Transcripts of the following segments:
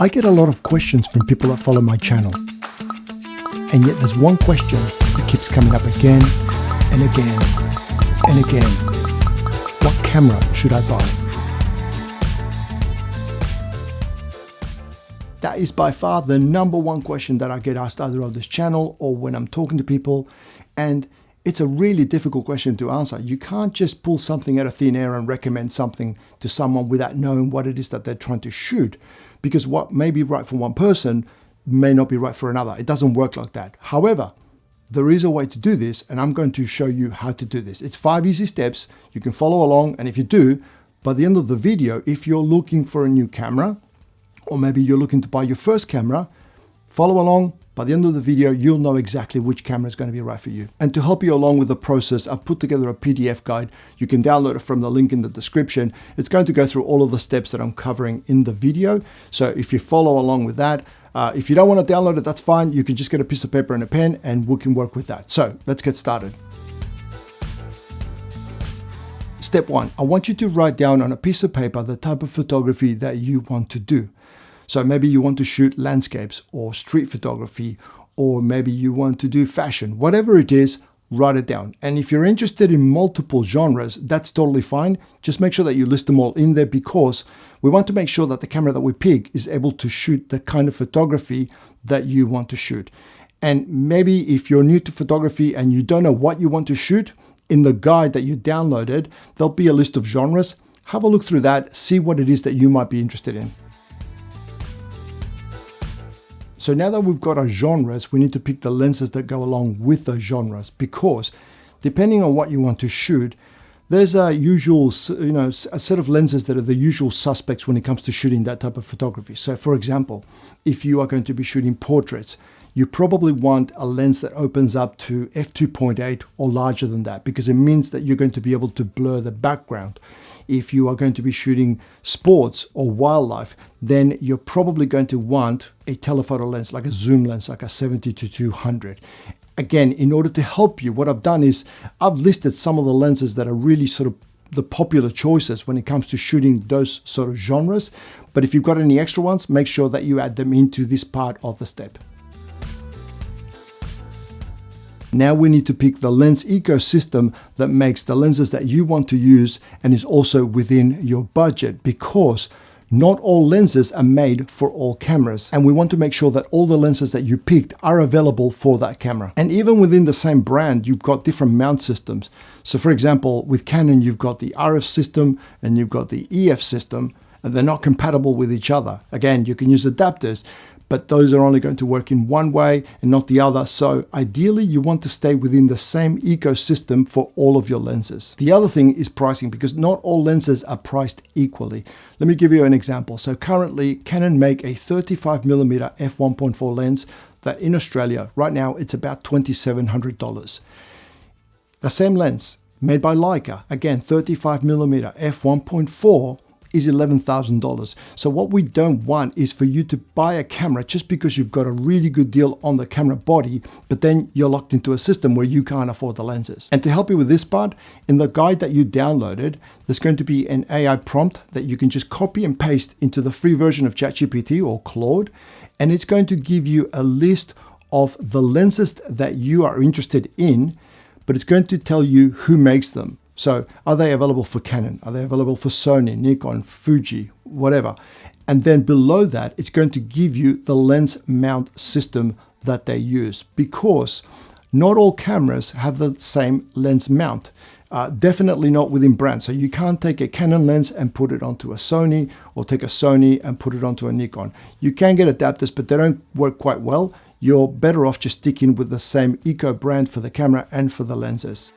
I get a lot of questions from people that follow my channel. And yet there's one question that keeps coming up again and again and again. What camera should I buy? That is by far the number one question that I get asked either on this channel or when I'm talking to people. And it's a really difficult question to answer. You can't just pull something out of thin air and recommend something to someone without knowing what it is that they're trying to shoot. Because what may be right for one person may not be right for another. It doesn't work like that. However, there is a way to do this, and I'm going to show you how to do this. It's 5 easy steps. You can follow along, and if you do, by the end of the video, if you're looking for a new camera, or maybe you're looking to buy your first camera, follow along. By the end of the video, you'll know exactly which camera is going to be right for you. And to help you along with the process, I've put together a PDF guide. You can download it from the link in the description. It's going to go through all of the steps that I'm covering in the video. So if you follow along with that, if you don't want to download it, that's fine. You can just get a piece of paper and a pen and we can work with that. So let's get started. Step 1, I want you to write down on a piece of paper the type of photography that you want to do. So maybe you want to shoot landscapes or street photography, or maybe you want to do fashion. Whatever it is, write it down. And if you're interested in multiple genres, that's totally fine. Just make sure that you list them all in there, because we want to make sure that the camera that we pick is able to shoot the kind of photography that you want to shoot. And maybe if you're new to photography and you don't know what you want to shoot, in the guide that you downloaded, there'll be a list of genres. Have a look through that, see what it is that you might be interested in. So now that we've got our genres, we need to pick the lenses that go along with those genres, because depending on what you want to shoot, there's a usual, a set of lenses that are the usual suspects when it comes to shooting that type of photography. So for example, if you are going to be shooting portraits, you probably want a lens that opens up to f2.8 or larger than that, because it means that you're going to be able to blur the background. If you are going to be shooting sports or wildlife, then you're probably going to want a telephoto lens, like a zoom lens, like a 70-200. Again, in order to help you, what I've done is I've listed some of the lenses that are really sort of the popular choices when it comes to shooting those sort of genres. But if you've got any extra ones, make sure that you add them into this part of the step. Now we need to pick the lens ecosystem that makes the lenses that you want to use and is also within your budget, because not all lenses are made for all cameras. And we want to make sure that all the lenses that you picked are available for that camera. And even within the same brand, you've got different mount systems. So for example, with Canon, you've got the RF system and you've got the EF system, and they're not compatible with each other. Again, you can use adapters, but those are only going to work in one way and not the other. So ideally, you want to stay within the same ecosystem for all of your lenses. The other thing is pricing, because not all lenses are priced equally. Let me give you an example. So currently, Canon make a 35mm f1.4 lens that in Australia, right now, it's about $2,700. The same lens made by Leica, again, 35mm f1.4, is $11,000. So what we don't want is for you to buy a camera just because you've got a really good deal on the camera body, but then you're locked into a system where you can't afford the lenses. And to help you with this part, in the guide that you downloaded, there's going to be an AI prompt that you can just copy and paste into the free version of ChatGPT or Claude, and it's going to give you a list of the lenses that you are interested in, but it's going to tell you who makes them. So are they available for Canon? Are they available for Sony, Nikon, Fuji, whatever? And then below that, it's going to give you the lens mount system that they use, because not all cameras have the same lens mount. Definitely not within brands. So you can't take a Canon lens and put it onto a Sony, or take a Sony and put it onto a Nikon. You can get adapters, but they don't work quite well. You're better off just sticking with the same eco brand for the camera and for the lenses.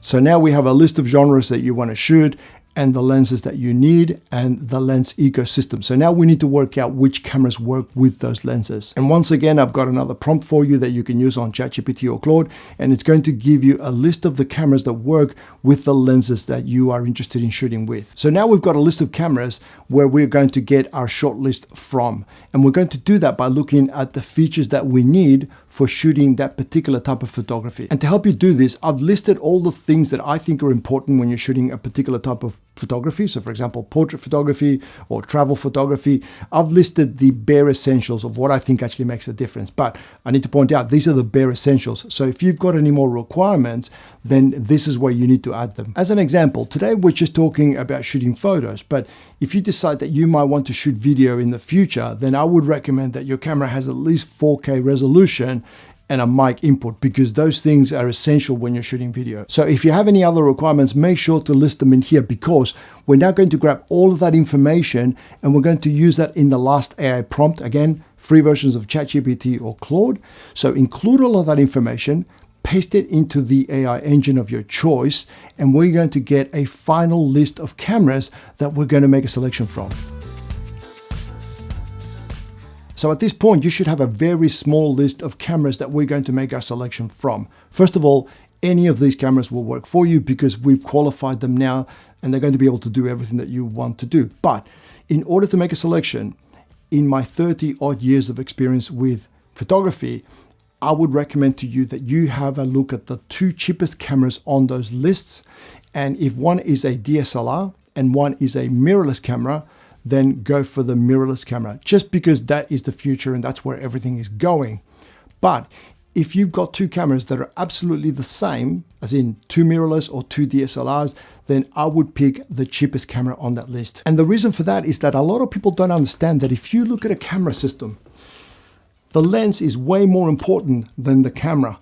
So now we have a list of genres that you want to shoot, and the lenses that you need, and the lens ecosystem. So now we need to work out which cameras work with those lenses. And once again, I've got another prompt for you that you can use on ChatGPT or Claude, and it's going to give you a list of the cameras that work with the lenses that you are interested in shooting with. So now we've got a list of cameras where we're going to get our shortlist from. And we're going to do that by looking at the features that we need for shooting that particular type of photography. And to help you do this, I've listed all the things that I think are important when you're shooting a particular type of photography. So for example, portrait photography or travel photography. I've listed the bare essentials of what I think actually makes a difference. But I need to point out, these are the bare essentials. So if you've got any more requirements, then this is where you need to add them. As an example, today we're just talking about shooting photos, but if you decide that you might want to shoot video in the future, then I would recommend that your camera has at least 4K resolution and a mic input, because those things are essential when you're shooting video. So if you have any other requirements, make sure to list them in here, because we're now going to grab all of that information and we're going to use that in the last AI prompt. Again, free versions of ChatGPT or Claude. So include all of that information, paste it into the AI engine of your choice, and we're going to get a final list of cameras that we're going to make a selection from. So at this point, you should have a very small list of cameras that we're going to make our selection from. First of all, any of these cameras will work for you because we've qualified them now and they're going to be able to do everything that you want to do. But in order to make a selection, in my 30 odd years of experience with photography, I would recommend to you that you have a look at the 2 cheapest cameras on those lists. And if one is a DSLR and one is a mirrorless camera, then go for the mirrorless camera, just because that is the future and that's where everything is going. But if you've got 2 cameras that are absolutely the same, as in 2 mirrorless or 2 DSLRs, then I would pick the cheapest camera on that list. And the reason for that is that a lot of people don't understand that if you look at a camera system, the lens is way more important than the camera.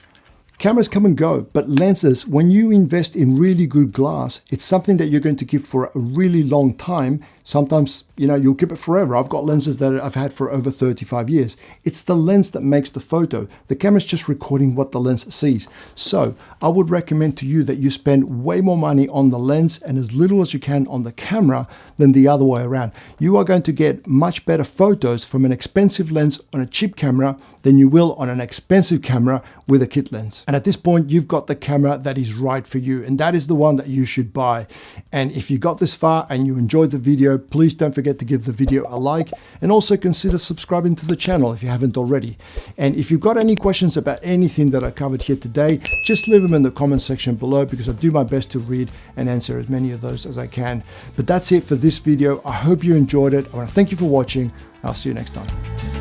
Cameras come and go, but lenses, when you invest in really good glass, it's something that you're going to keep for a really long time. Sometimes, you'll keep it forever. I've got lenses that I've had for over 35 years. It's the lens that makes the photo. The camera's just recording what the lens sees. So I would recommend to you that you spend way more money on the lens and as little as you can on the camera than the other way around. You are going to get much better photos from an expensive lens on a cheap camera than you will on an expensive camera with a kit lens. And at this point, you've got the camera that is right for you, and that is the one that you should buy. And if you got this far and you enjoyed the video, please don't forget to give the video a like, and also consider subscribing to the channel if you haven't already. And if you've got any questions about anything that I covered here today, just leave them in the comment section below, because I do my best to read and answer as many of those as I can. But that's it for this video. I hope you enjoyed it. I want to thank you for watching. I'll see you next time.